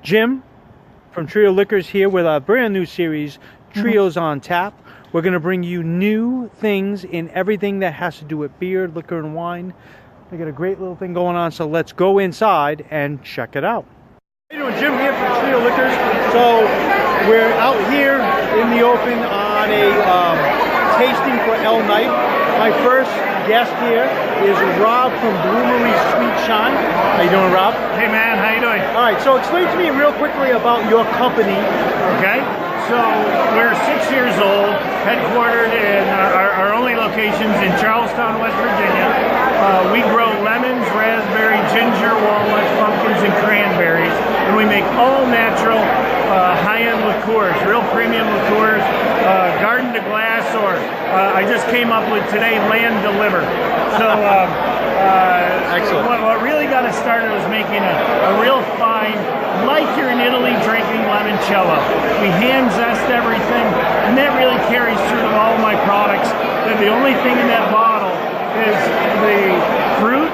Jim from Trio Liquors here with our brand new series, Trios on Tap. We're going to bring you new things in everything that has to do with beer, liquor, and wine. We got a great little thing going on, so let's go inside and check it out. How you doing? Jim here from Trio Liquors. So we're out here in the open on a tasting for El Night. My first guest here is Rob from Bloomery Sweet Shine. How you doing, Rob? Hey man, how you doing? All right, so explain to me real quickly about your company. Okay, so we're 6 years old, headquartered in our only locations in Charlestown, West Virginia. We grow lemons, raspberry, ginger, walnuts, pumpkins, and cranberries, and we make all natural high-end liqueurs, real premium liqueurs, garden to glass, or I just came up with today, land deliver. So excellent. What really got us started was making a real fine, like you're in Italy drinking limoncello. We hand zest everything, and that really carries through to all of my products. That the only thing in that bottle is the fruit,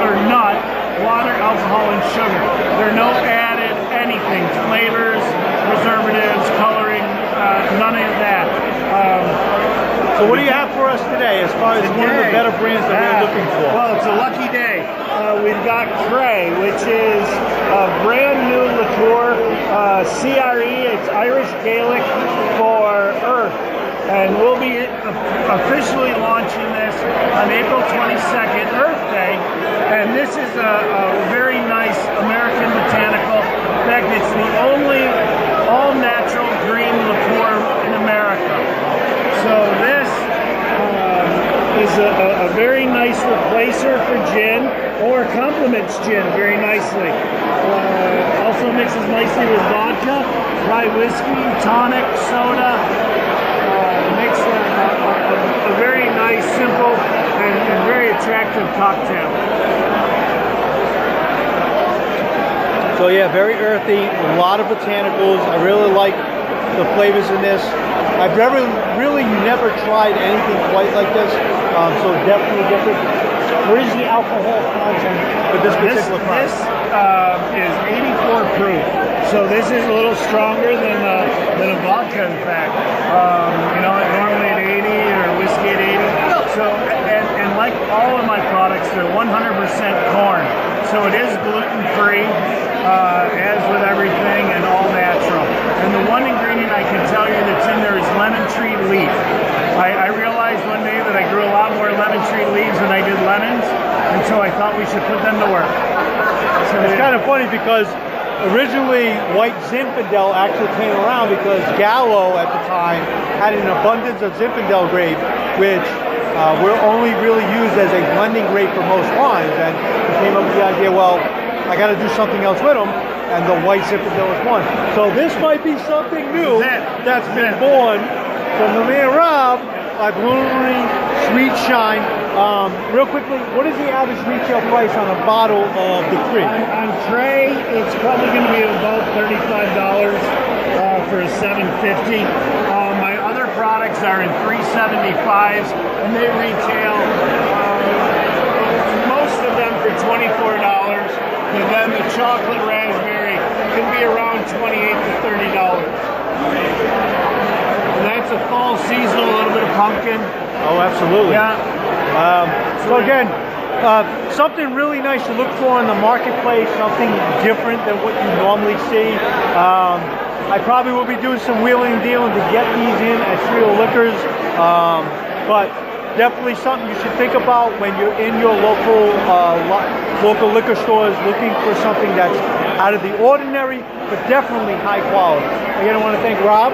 or nut, water, alcohol, and sugar. There are no added anything, flavors, preservatives, coloring, none of that. So what do you have for us today as far as one of the better brands that we're looking for? Well, it's a lucky day. We've got Cray, which is a brand new liqueur, CRE, it's Irish Gaelic for Earth. And we'll be officially launching this on April 22nd, Earth Day. And this is a very nice American botanical. In fact, it's the only all-natural green liqueur in America. So this is a very nice replacer for gin, or complements gin very nicely. Also mixes nicely with vodka, rye whiskey, tonic, soda. Makes a very nice, simple, and very attractive cocktail. So yeah, very earthy, a lot of botanicals. I really like the flavors in this. I've really never tried anything quite like this, so definitely different. What is the alcohol content with this particular product? This is 84 proof, so this is a little stronger than a vodka, in fact. You know, normally at 80 or whiskey at 80. So, and like all of my products, they're 100% corn. So it is gluten-free, as with everything, and all natural. And the one ingredient I can tell you that's in there is lemon tree leaf. I realized one day that I grew a lot more lemon tree leaves than I did lemons, and so I thought we should put them to work. So it's kind of funny because originally white Zinfandel actually came around because Gallo at the time had an abundance of Zinfandel grape, which were only really used as a blending grape for most wines, and we came up with the idea, well, I got to do something else with them, and the white Zinfandel is one. So this might be something new that's been born from the man Rob by Bloomery Sweet Shine. Real quickly, what is the average retail price on a bottle of the Cray? On Cray, it's probably going to be about $35 for a 750. My other products are in 375s, and they retail most of them for $24. And then the chocolate raspberry can be around $28 to $30. And that's a fall seasonal, a little bit of pumpkin. Oh, absolutely. Yeah. So again, something really nice to look for in the marketplace, something different than what you normally see. I probably will be doing some wheeling and dealing to get these in at Trio Liquors, but definitely something you should think about when you're in your local liquor stores looking for something that's out of the ordinary, but definitely high quality. Again, I want to thank Rob.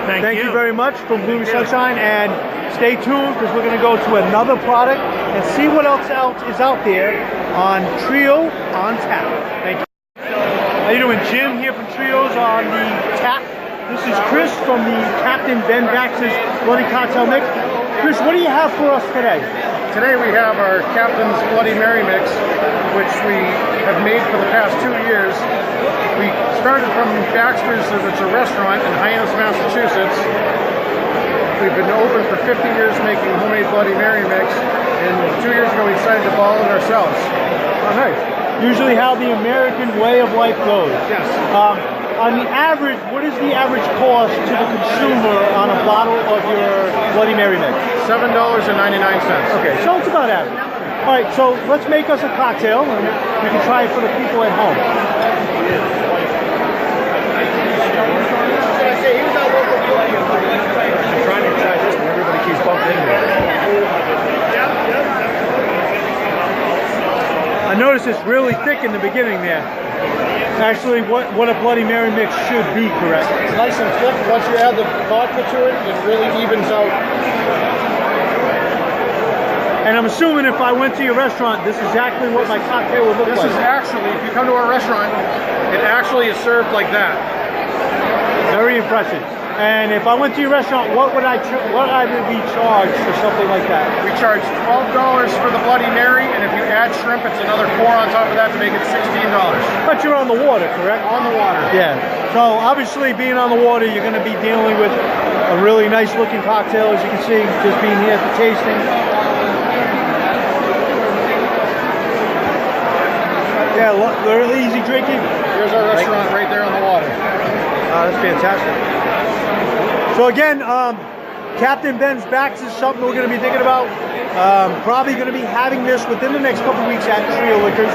Thank you very much from Bloomery Sunshine, and stay tuned because we're going to go to another product and see what else is out there on Trio on Tap. Thank you. How you doing? Jim here from Trios on the Tap. This is Chris from the Captain Ben Bax's Bloody Cocktail Mix. Chris, what do you have for us today? Today we have our Captain's Bloody Mary Mix, which we have made for the past 2 years. We started from Baxter's, it's a restaurant in Hyannis, Massachusetts. We've been open for 50 years making homemade Bloody Mary Mix, and 2 years ago we decided to bottle it ourselves. Oh, nice. usually how the American way of life goes. Yes. On the average, what is the average cost to the consumer on a bottle of your Bloody Mary mix? $7.99. Okay, so it's about average. All right, so let's make us a cocktail, and we can try it for the people at home. I'm trying to try this, but everybody keeps bumping into it. I noticed it's really thick in the beginning there. Actually, what a Bloody Mary mix should be, correct? It's nice and thick. Once you add the vodka to it, it really evens out. And I'm assuming if I went to your restaurant, this is exactly what my cocktail would look This like. is actually, if you come to our restaurant, it actually is served like that. Very impressive. And if I went to your restaurant, what would I be charged for something like that? We charge $12 for the Bloody Mary, and if you add shrimp, it's another $4 on top of that to make it $16. But you're on the water, correct? On the water. Yeah. So obviously, being on the water, you're going to be dealing with a really nice-looking cocktail, as you can see, just being here at the tasting. Yeah, really easy drinking. Here's our restaurant right there on the water. That's fantastic. So again, Captain Ben's Backs is something we're going to be thinking about. Probably going to be having this within the next couple weeks at Trio Liquors.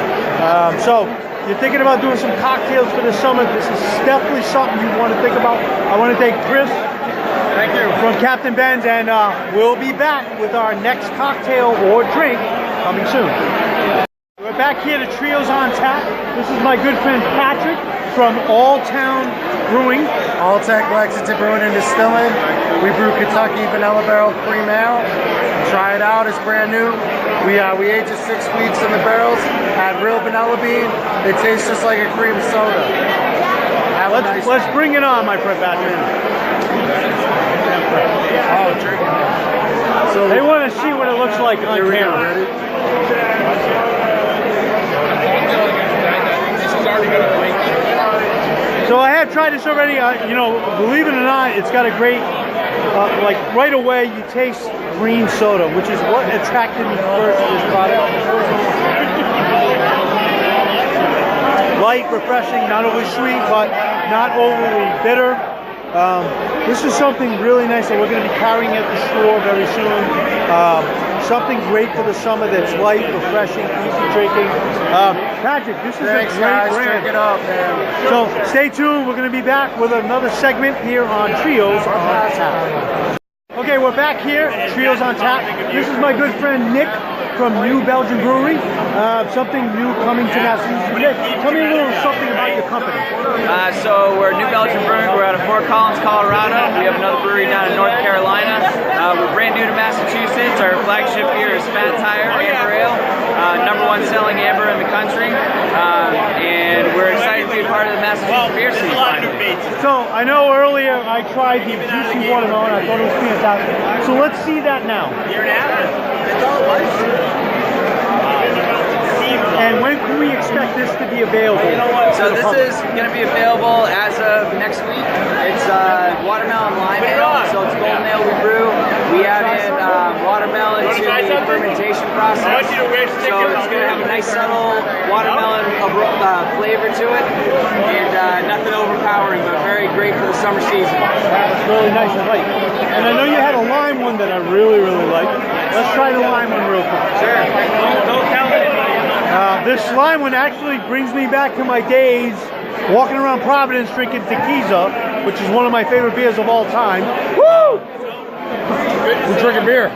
So you're thinking about doing some cocktails for the summer. This is definitely something you want to think about. I want to thank Chris. Thank you. From Captain Ben's, and we'll be back with our next cocktail or drink coming soon. We're back here to Trios on Tap. This is my good friend Patrick from All Town Brewing. Alltech Lexington Brewing and Distilling. We brew Kentucky Vanilla Barrel Cream Ale. Try it out, it's brand new. We aged it 6 weeks in the barrels. Had real vanilla bean. It tastes just like a cream soda. Let's bring it on, my friend Patrick. Oh, drinking. So They want to see what it looks like on camera. So I have tried this already. You know, believe it or not, it's got a great, like right away you taste green soda, which is what attracted me first to this product. Light, refreshing, not overly sweet, but not overly bitter. This is something really nice that we're going to be carrying at the store very soon. Something great for the summer that's light, refreshing, easy drinking. Patrick, this is a great brand. Drink it up, man. So stay tuned. We're going to be back with another segment here on Trios on Tap. Okay, we're back here, Trios on Tap. This is my good friend Nick from New Belgium Brewery. Something new coming to Massachusetts. Nick, tell me a little something about your company. So we're New Belgium Brewing. We're out of Fort Collins, Colorado. We have another brewery down in North Carolina. We're brand new to Massachusetts. Our flagship beer is Fat Tire Amber Ale, #1 selling amber in the country. And we're excited to be a part of the Massachusetts beer scene finally. So I know earlier I tried the juicy watermelon. I thought it was fantastic. So let's see that now. And when can we expect this to be available? So this is going to be available as of next week. It's watermelon lime ale, so it's golden ale we brew. We add in watermelon to the fermentation process. So it's going to have a nice subtle watermelon flavor to it, and nothing overpowering, but very great for the summer season. It's really nice and light. And I know you had a lime one that I really, really like. Let's try the lime one real quick. Sure. Don't tell anybody. This lime one actually brings me back to my days walking around Providence drinking tequila, which is one of my favorite beers of all time. Woo! We're drinking beer.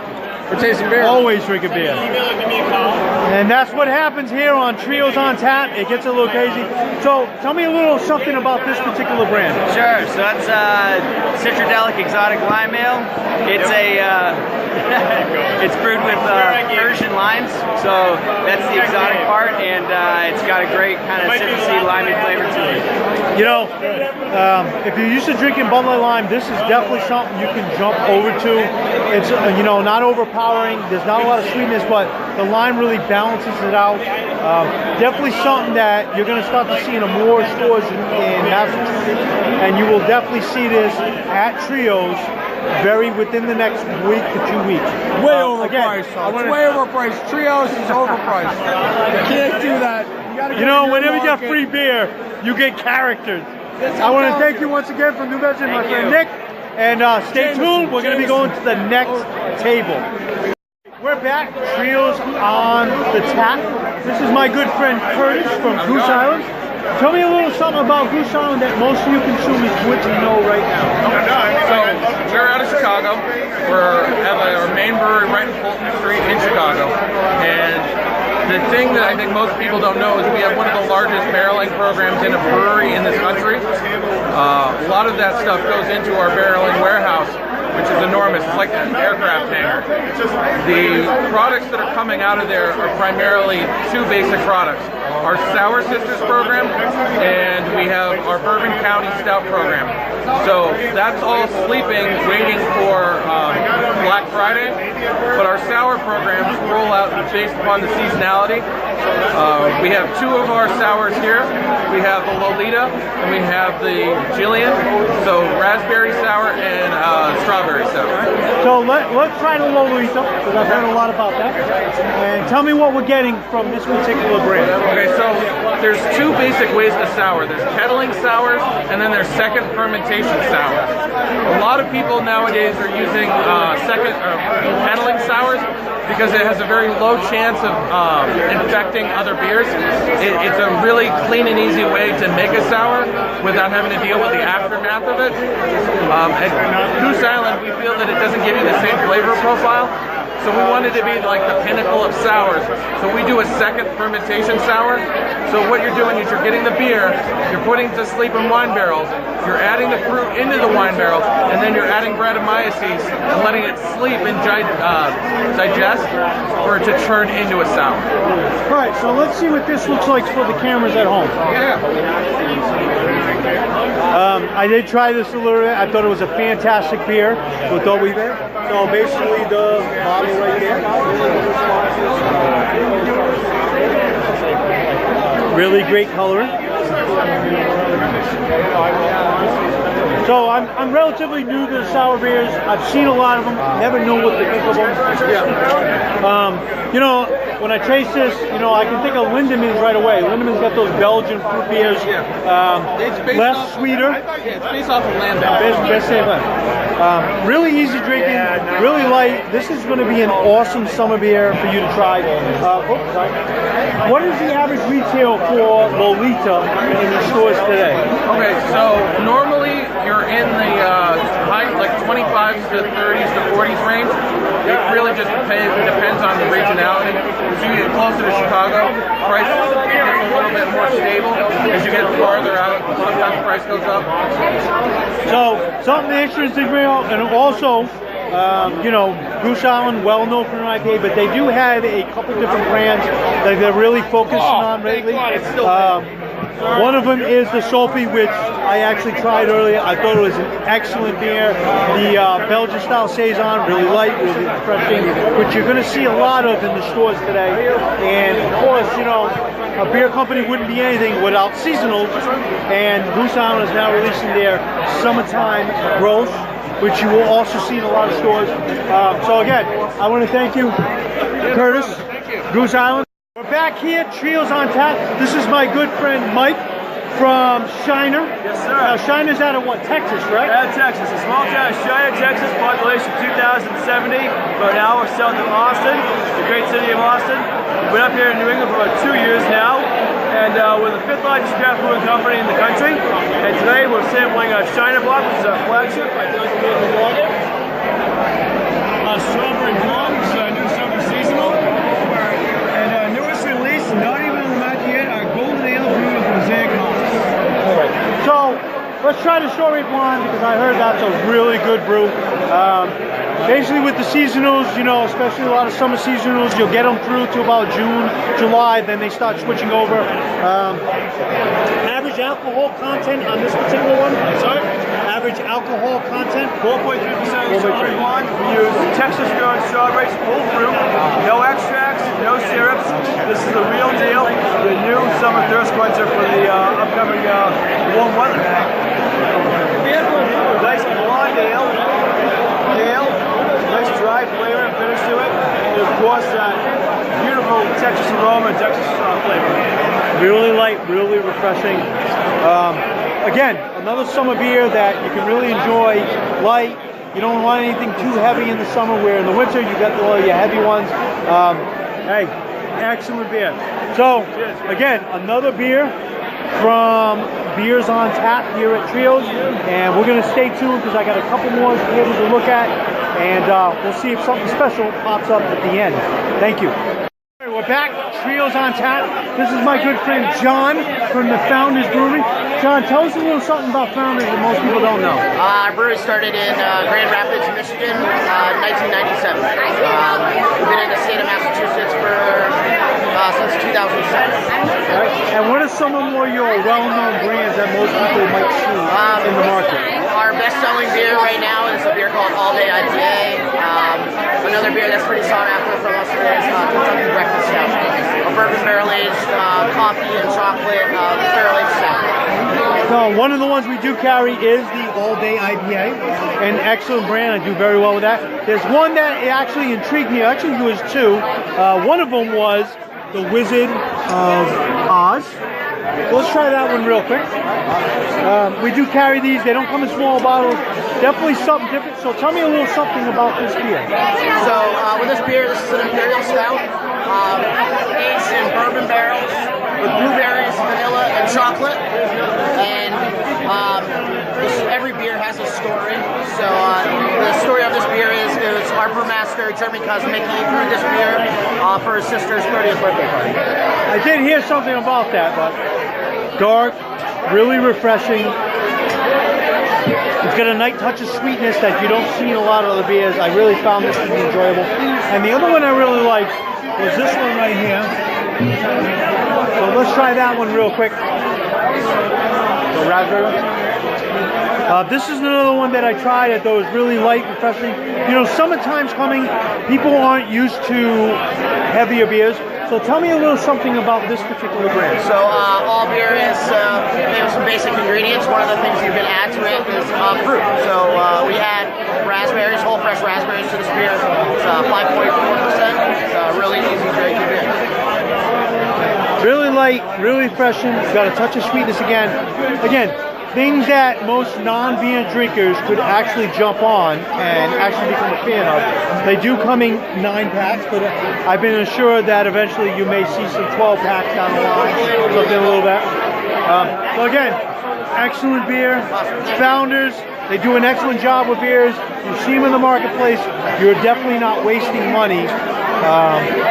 We're tasting beer. Always drinking beer. And that's what happens here on Trios on Tap. It gets a little crazy. So tell me a little something about this particular brand. Sure. So that's Citradelic Exotic Lime Ale. It's it's brewed with Persian limes. So that's the exotic part, and it's got a great kind of citrusy, limey flavor to it. You know, if you're used to drinking Bud Light Lime, this is definitely something you can jump over to. It's you know, not overpowering. There's not a lot of sweetness, but the lime really balances it out. Definitely something that you're going to start to see in more stores in Massachusetts, and you will definitely see this at Trios within the next week to 2 weeks. Way overpriced. It's way overpriced. Trios is overpriced. You can't do that. You know, whenever you get free beer, you get characters. I want to thank you once again from New Bedford, my friend Nick. And stay tuned. We're going to be going to the next table. We're back. Trios on the tap. This is my good friend Curtis from Goose Island. Tell me a little something about Goose Island that most of you consumers wouldn't know right now. So, we're out of Chicago. We have our main brewery right in Fulton Street in Chicago. And the thing that I think most people don't know is we have one of the largest barreling programs in a brewery in this country. A lot of that stuff goes into our barreling warehouse, which is enormous. It's like an aircraft hangar. The products that are coming out of there are primarily two basic products. Our Sour Sisters program, and we have our Bourbon County Stout program. So that's all sleeping, waiting for Black Friday. But our sour programs roll out based upon the seasonality. We have two of our sours here. We have the Lolita and we have the Jillian. So raspberry sour and strawberry sour. So let's try the Lolita, because I've heard a lot about that. And tell me what we're getting from this particular brand. Okay, so there's two basic ways to sour. There's kettling sours, and then there's second fermentation sours. A lot of people nowadays are using kettling sours because it has a very low chance of infecting other beers. It's a really clean and easy way to make a sour without having to deal with the aftermath of it. At Goose Island, we feel that it doesn't give you the same flavor profile. So we wanted to be like the pinnacle of sours. So we do a second fermentation sour. So what you're doing is you're getting the beer, you're putting it to sleep in wine barrels, you're adding the fruit into the wine barrels, and then you're adding Brettanomyces and letting it sleep and digest for it to turn into a sour. All right, so let's see what this looks like for the cameras at home. Yeah. I did try this a little bit. I thought it was a fantastic beer with Dolby there. So basically the bottle right there. Really great coloring. So I'm relatively new to the sour beers. I've seen a lot of them. Never knew what to think of them. You know, when I taste this, you know, I can think of Lindemans right away. Lindemans got those Belgian fruit beers. Less sweeter. It's based off of Lambic. Really easy drinking, really light. This is going to be an awesome summer beer for you to try. What is the average retail for Lolita in the stores today? Okay, so normally you're in the high, like 25s to 30s to 40s range. It really just depends on the regionality. As you get closer to Chicago, price gets a little bit more stable. As you get farther out, sometimes the price goes up. So something interesting, and also, you know, Goose Island, well known for an IPA, but they do have a couple different brands that they're really focusing on lately. One of them is the Soapy, which I actually tried earlier. I thought it was an excellent beer. The Belgian style Saison, really light, really refreshing, which you're going to see a lot of in the stores today. And of course, you know, a beer company wouldn't be anything without seasonals. And Goose Island is now releasing their summertime growth, which you will also see in a lot of stores. So again, I want to thank you, Curtis, Goose Island. We're back here, Trios on Tap. This is my good friend Mike from Shiner. Yes, sir. Now, Shiner's out of what, Texas, right? Yeah, Texas. A small town, Shiner, Texas, population 2,070. But now we're selling in Austin, the great city of Austin. We've been up here in New England for about 2 years now. And we're the 5th largest craft brewing company in the country. And today we're sampling a Shiner Block, which is our flagship. Strawberry Blonde, which is our new summer seasonal. And our newest release, not even on the market yet, our Golden Ale brewed with Mosaic hops. So let's try the Strawberry Blonde, because I heard that's a really good brew. Basically with the seasonals, you know, especially a lot of summer seasonals, you'll get them through to about June, July, then they start switching over. Average alcohol content on this particular one? Sorry? Average alcohol content? 4.3% Strawberry Blonde. We use Texas grown strawberries, full fruit, no extracts, no syrups. This is the real deal, the new summer thirst quencher for the upcoming warm weather. Nice blonde ale, nice dry flavor and finish to it, and of course that beautiful Texas aroma and Texas flavor. Really light, really refreshing. Again, another summer beer that you can really enjoy. Light. You don't want anything too heavy in the summer, where in the winter you got all your heavy ones. Hey, excellent beer. So, again, another beer from Beers on Tap here at Trios, and we're going to stay tuned because I got a couple more tables to look at, and we'll see if something special pops up at the end. Thank you. We're back, Trios on Tap. This is my good friend John from the Founders Brewery. John, tell us a little something about Founders that most people don't know. Our brewery started in Grand Rapids, Michigan, 1997. We've been in the state of Massachusetts for since 2007. Right. And what are some of your well-known brands that most people might see in the market? Our best-selling beer right now is a beer called All Day IPA. Another beer that's pretty sought after from us is Kentucky Breakfast Stout. A bourbon barrel-aged coffee and chocolate barrel-aged stout. So one of the ones we do carry is the All Day IPA, an excellent brand. I do very well with that. There's one that actually intrigued me. Actually, there was two. One of them was the Wizard of Oz. Let's try that one real quick. We do carry these. They don't come in small bottles. Definitely something different. So tell me a little something about this beer. So with this beer, this is an Imperial Stout, aged in bourbon barrels with blueberries, vanilla, and chocolate. And every beer has a story. So the story of this beer is our brewmaster, Jeremy Kosmicki, brewed this beer for his sister's 30th birthday party. I did hear something about that, but dark, really refreshing. It's got a nice touch of sweetness that you don't see in a lot of other beers. I really found this to be enjoyable. And the other one I really liked was this one right here. So let's try that one real quick. The raspberry one. This is another one that I tried that was really light, refreshing. You know, summertime's coming. People aren't used to heavier beers. So tell me a little something about this particular brand. So all beer is made with some basic ingredients. One of the things you can add to it is fruit. So we add raspberries, whole fresh raspberries to this beer. It's 5.4%. It's really easy drinking beer. Really light, really refreshing. It's got a touch of sweetness again. Again, things that most non-beer drinkers could actually jump on and actually become a fan of. They do come in 9-packs, but I've been assured that eventually you may see some 12-packs down the line, something a little bit. So again, excellent beer. Founders, they do an excellent job with beers. You see them in the marketplace, you're definitely not wasting money.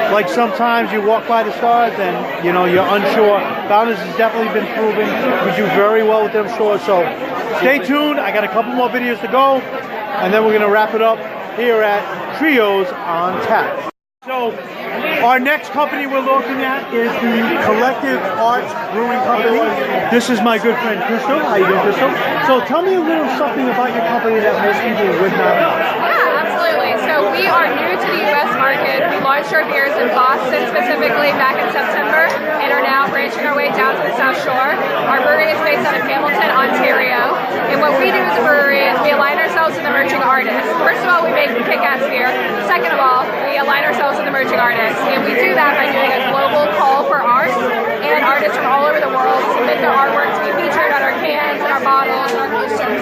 Like sometimes you walk by the stores and you know you're unsure. Founders has definitely been proven. We do very well with them stores. So stay tuned. I got a couple more videos to go, and then we're gonna wrap it up here at Trios on Tap. So our next company we're looking at is the Collective Arts Brewing Company. This is my good friend Crystal. How you doing, Crystal? So tell me a little something about your company that most people would not know. Yeah, absolutely. So we are new to the U.S. market. We launched our beers in Boston specifically back in September and are now branching our way down to the South Shore. Our brewery is based out of Hamilton, Ontario. And what we do as a brewery is we align ourselves with emerging artists. First of all, we make kick-ass beer. Second of all, we align ourselves with emerging artists. And we do that by doing a global call for art, and artists from all over the world submit their artwork to be featured on our cans and our bottles and our posters.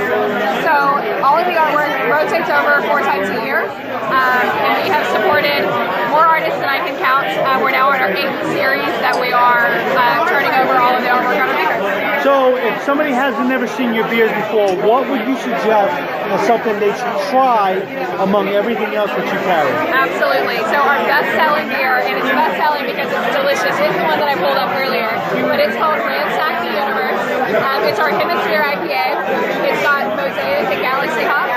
So all of the artwork rotates over 4 times a year, and we have supported more artists than I can count. We're now in our 8th series that we are turning over all of the artwork on our makers. So if somebody hasn't never seen your beers before, what would you suggest as something they should try among everything else that you carry? Absolutely. So our best-selling beer, and it's best-selling because it's delicious, is the one that I pulled up earlier, but it's called Ransack the Universe. It's our Hemisphere IPA. It's got Mosaic and Galaxy hops.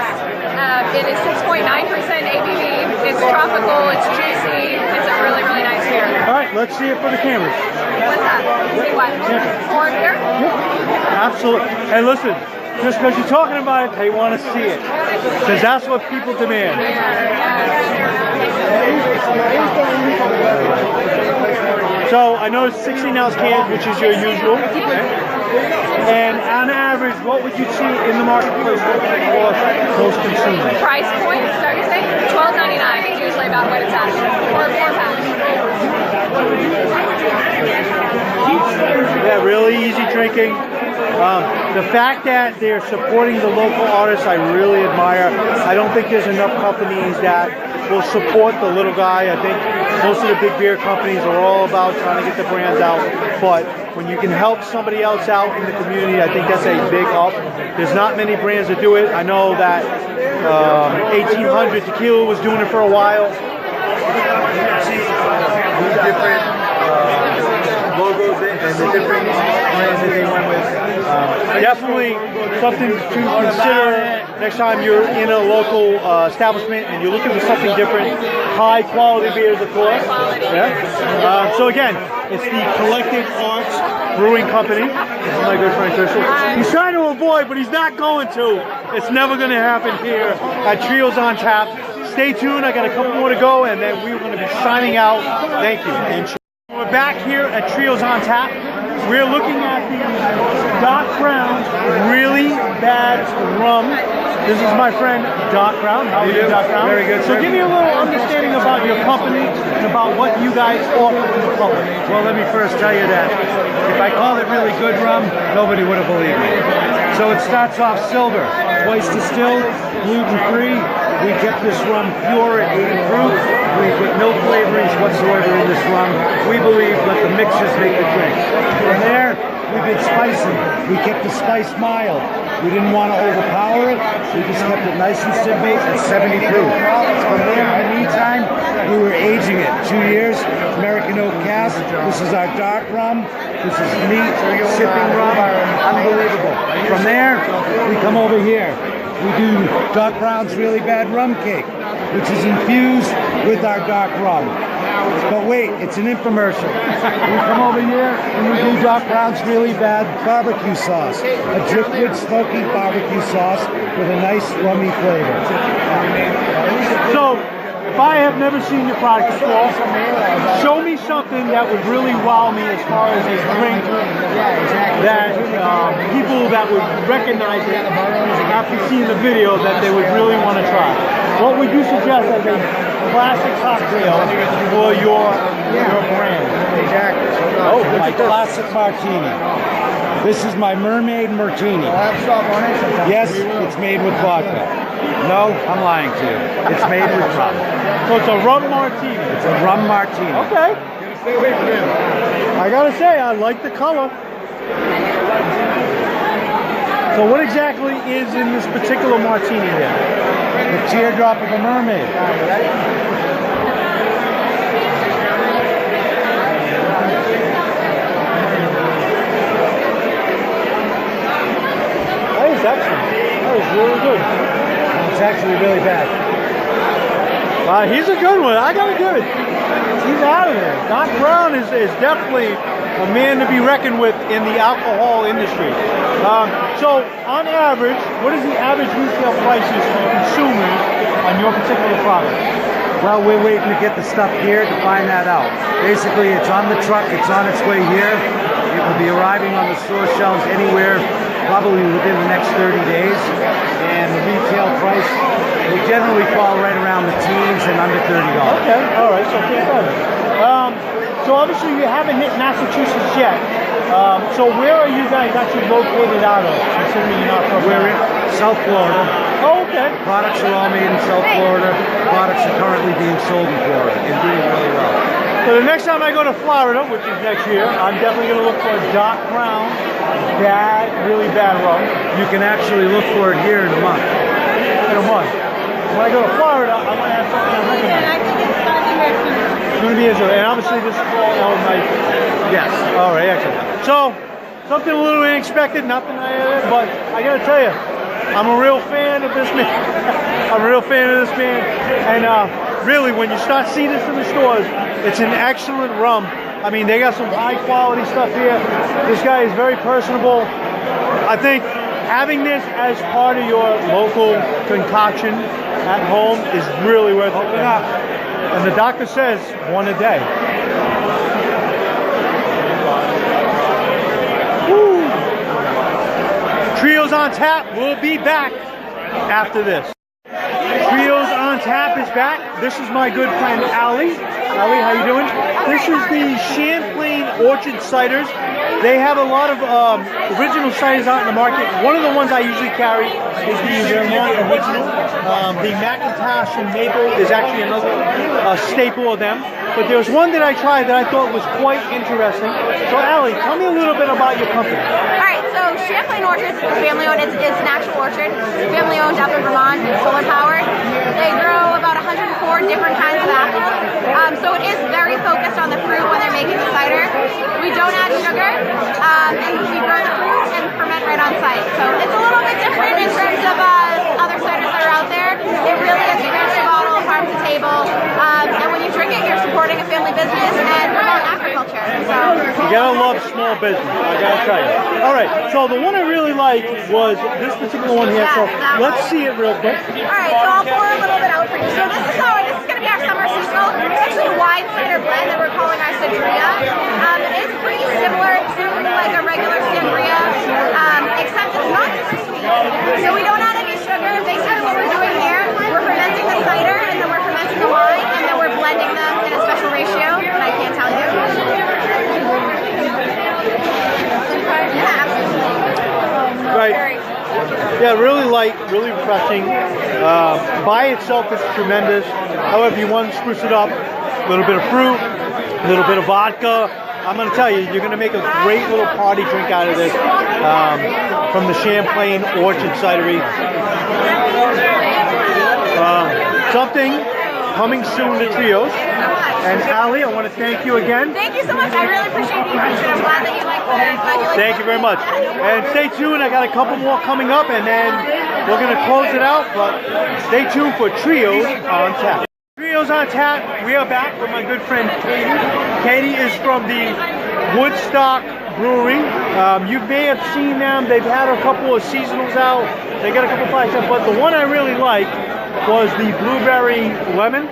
It is 6.9% ABV. It's tropical. It's juicy. It's a really, really nice beer. All right, let's see it for the cameras. What's that? See what? Foreign beer? Absolutely. Hey, listen, just because you're talking about it, they want to see it. Because that's what people demand. So I know it's 16-ounce cans, which is your usual. And on average, what would you see in the marketplace for most consumers? Price point, so to say, $12.99 is usually about what it's at, or a 4-pack. Yeah, really easy drinking. The fact that they're supporting the local artists, I really admire. I don't think there's enough companies that will support the little guy. I think most of the big beer companies are all about trying to get the brands out. But when you can help somebody else out in the community, I think that's a big up. There's not many brands that do it. I know that 1800 Tequila was doing it for a while. Different logos and the different brands that they went with. Definitely something to consider next time you're in a local establishment and you're looking for something different. High quality beers, of course. Yeah. So again, it's the Collective Arts Brewing Company. This is my good friend Crystal. He's trying to avoid, but he's not going to. It's never going to happen here at Trios on Tap. Stay tuned. I got a couple more to go, and then we're going to be signing out. Thank you. And we're back here at Trios on Tap. We're looking at the Doc Brown Really Bad Rum. This is my friend Doc Brown. How are you, Doc Brown? Very good, So sir. give me a little understanding about your company and about what you guys offer to the public. Well, let me first tell you that if I called it really good rum, nobody would have believed me. So it starts off silver, twice distilled, gluten-free. We kept this rum pure at 80 proof. We put no flavorings whatsoever in this rum. We believe let the mixers make the drink. From there, we did spicing. We kept the spice mild. We didn't want to overpower it. We just kept it nice and simple at 70 proof. From there, in the meantime, we were aging it 2 years. American oak cask. This is our dark rum. This is neat, sipping rum. Unbelievable. From there, we come over here. We do Doc Brown's Really Bad Rum Cake, which is infused with our dark rum. But wait, it's an infomercial. We come over here and we do Doc Brown's Really Bad Barbecue Sauce, a driftwood smoky barbecue sauce with a nice rummy flavor. So, if I have never seen your product before, show me something that would really wow me as far as a drink that people that would recognize it after seeing the video that they would really want to try. What would you suggest as a classic cocktail for your brand? Exactly. Oh, My classic martini. This is my Mermaid Martini. Yes, it's made with vodka. No, I'm lying to you. It's made with rum. So it's a rum martini. It's a rum martini. Okay. I gotta say, I like the color. So what exactly is in this particular martini here? The teardrop of a mermaid. That is excellent. That is really good. It's actually really bad. He's a good one. I gotta give it. He's out of there. Doc Brown is definitely a man to be reckoned with in the alcohol industry. So, on average, what is the average retail prices for consumers on your particular product? Well, we're waiting to get the stuff here to find that out. Basically, it's on the truck. It's on its way here. It will be arriving on the store shelves anywhere, probably within the next 30 days. And the retail price will generally fall right around the teens and under $30. Okay, all right, so can't tell me. So obviously you haven't hit Massachusetts yet. So where are you guys actually located out of, considering you're not from We're in South Florida. Oh, okay. Products are all made in South Florida. Products are currently being sold in Florida and doing really well. So the next time I go to Florida, which is next year, I'm definitely going to look for Doc Brown Really Bad Rum. You can actually look for it here in a month. In a month. When I go to Florida, I want to have something I recognize. It's going to be Israel, and obviously this is all nice. Yes. All right, excellent. So, something a little unexpected, nothing but I got to tell you, I'm a real fan of this man. I'm a real fan of this man, and really, when you start seeing this in the stores, it's an excellent rum. I mean, they got some high quality stuff here. This guy is very personable. I think having this as part of your local concoction at home is really worth it. And the doctor says one a day. Woo. Trios on Tap will be back after this. Trios on on Tap is back. This is my good friend Allie. Allie, how you doing? This is the Champlain Orchard Ciders. They have a lot of original ciders out in the market. One of the ones I usually carry is the Vermont Original. The Macintosh and Maple is actually another staple of them. But there's one that I tried that I thought was quite interesting. So Allie, tell me a little bit about your company. All right, so Champlain Orchards is family owned. It's an actual orchard. Family owned up in Vermont, solar powered. They grow about 104 different kinds of apples. So it is very focused on the fruit when they're making the cider. We don't add sugar, and we grow the fruit and ferment right on site. So it's a little bit different in terms of other ciders that are out there. It really is scratch to bottle, farm to table, and when you drink it, you're supporting a family business and Vermont agriculture. So you gotta love small business, I gotta tell you. All right, so the one I really liked was this particular one here. So let's see it real quick. All right, so I'll pour a little bit out for you. So this is going to be our summer seasonal. It's actually a wine cider blend that we're calling our sangria. It is pretty similar to like a regular sangria, except it's not super sweet. So we don't add any sugar. Basically what we're doing here, we're fermenting the cider and then we're fermenting the wine and then we're blending them in a special ratio that I can't tell you. Yeah, absolutely. Right. Yeah, really light, really refreshing. By itself, it's tremendous. However, you want to spruce it up, a little bit of fruit, a little bit of vodka. I'm going to tell you, you're going to make a great little party drink out of this from the Champlain Orchard Cidery. Something coming soon to Trios. And Allie, I want to thank you again. Thank you so much. I really appreciate the invitation. I'm glad that you liked it. Thank you very much. And stay tuned. I got a couple more coming up, and then we're going to close it out. But stay tuned for Trios on Tap. Trios on Tap. We are back with my good friend Katie. Katie is from the Woodstock Brewery. You may have seen them. They've had a couple of seasonals out. They got a couple of flags up, but the one I really liked was the blueberry lemon.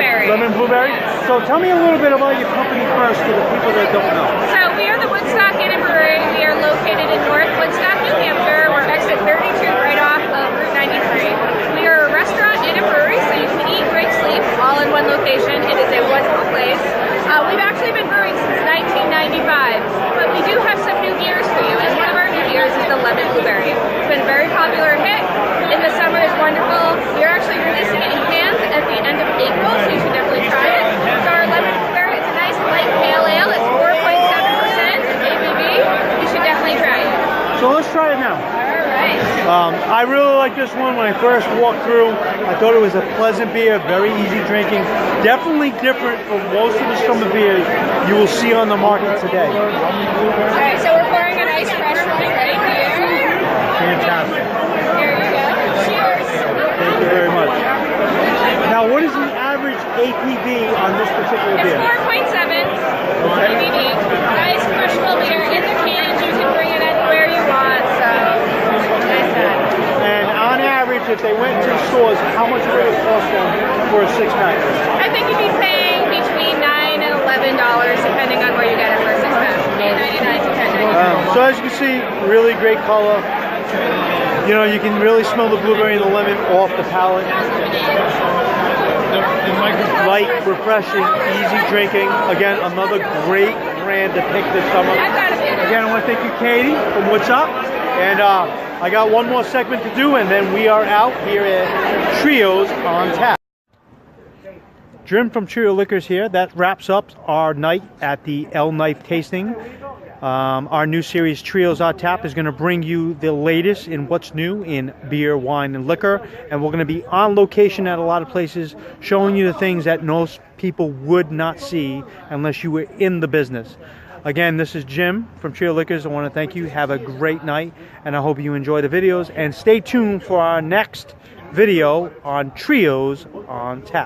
Lemon blueberry. So tell me a little bit about your company first for the people that don't know. So we are the Woodstock Inn and Brewery. We are located in North Woodstock, New Hampshire. We're exit 32 right off of Route 93. We are a restaurant and a brewery, so you can eat, drink, sleep all in one location. It is a wonderful place. We've actually been brewing since 1995, but we do have some new beers for you, and one of our new beers is the lemon blueberry. It's been a very popular hit. In the summer is wonderful. We're actually releasing it in cans at the end of April, so you should definitely try it. So our lemon blueberry, it's a nice light pale ale. It's 4.7% ABV. You should definitely try it. So let's try it now. All right. I really like this one. When I first walked through, I thought it was a pleasant beer, very easy drinking. Definitely different from most of the summer beers you will see on the market today. All right, so we're pouring a nice fresh one right here. Fantastic. Here you go. Cheers. Thank you very much. Now, what is the average ABV on this particular beer? It's 4.7 ABV. Nice crushable beer in the cans. You can bring it anywhere you want. So nice time. And on average, if they went to the stores, how much would it cost them for a 6-pack? I think you'd be paying between $9 and $11, depending on where you get it for a 6-pack. $8.99 to $10.99. So as you can see, really great color. You know, you can really smell the blueberry and the lemon off the palate. Light, refreshing, easy drinking. Again, another great brand to pick this summer. Again, I want to thank you, Katie, from What's Up. And I got one more segment to do, and then we are out here at Trios on Tap. Jim from Trio Liquors here. That wraps up our night at the El Knife tasting. Our new series Trios on Tap is going to bring you the latest in what's new in beer, wine, and liquor. And we're going to be on location at a lot of places showing you the things that most people would not see unless you were in the business. Again, this is Jim from Trio Liquors. I want to thank you. Have a great night, and I hope you enjoy the videos. And stay tuned for our next video on Trios on Tap.